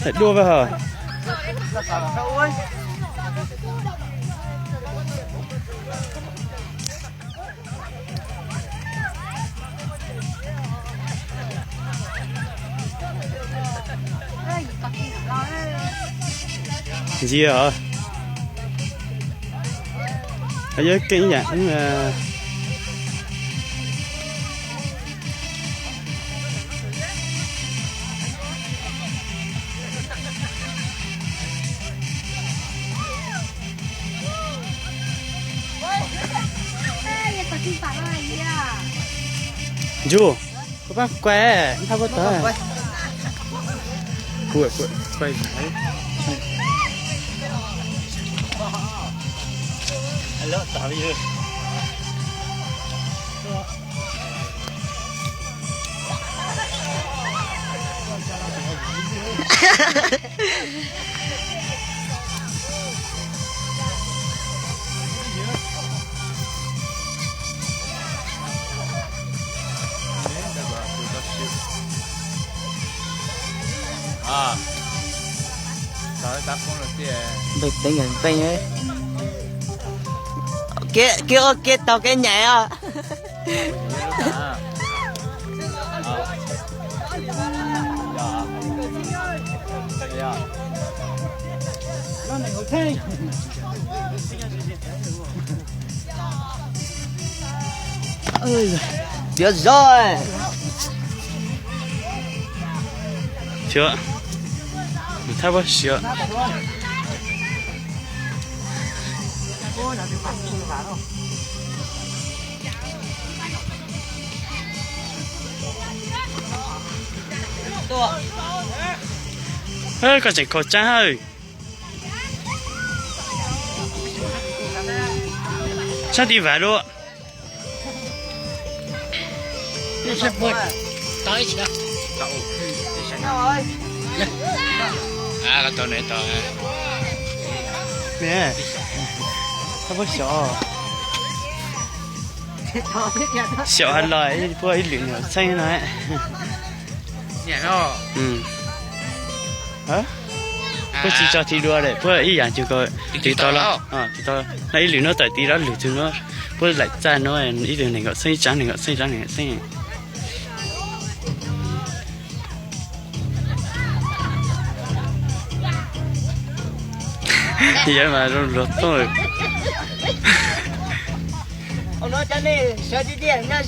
Thật đua vào hả? Gì hả? Ở dưới cái dạng Chú, các bác quay, thao bớt tới. Quay phải. Alo, tao đi. À, trời tao con được gì? Bị tiếng người pin ấy. Cái tàu cái nhảy à. Ơi, biết rồi. Chưa. Thao bớt chưa. Ê, có chỉnh khẩu trang hơi. Sao đi vào luôn? Sắp bớt. Tới chứ. À, cái tàu này tàu. Nè. Thao bớt sợ. Sợ hẳn lại, bữa ấy luyện rồi xanh này. Nhẹ nó. Ừ. Hả? Bữa chỉ cho thi đua đấy, bữa ấy dạng chưa có tí to lắm. Tí to. Lấy luyện nó tại tí đó luyện chứ nó. Bữa lại ra nó ý luyện này gọi xanh trắng này gọi xanh trắng này xanh. Vậy mà rồi thôi. Ông nói cho nên sợ đi điện nha.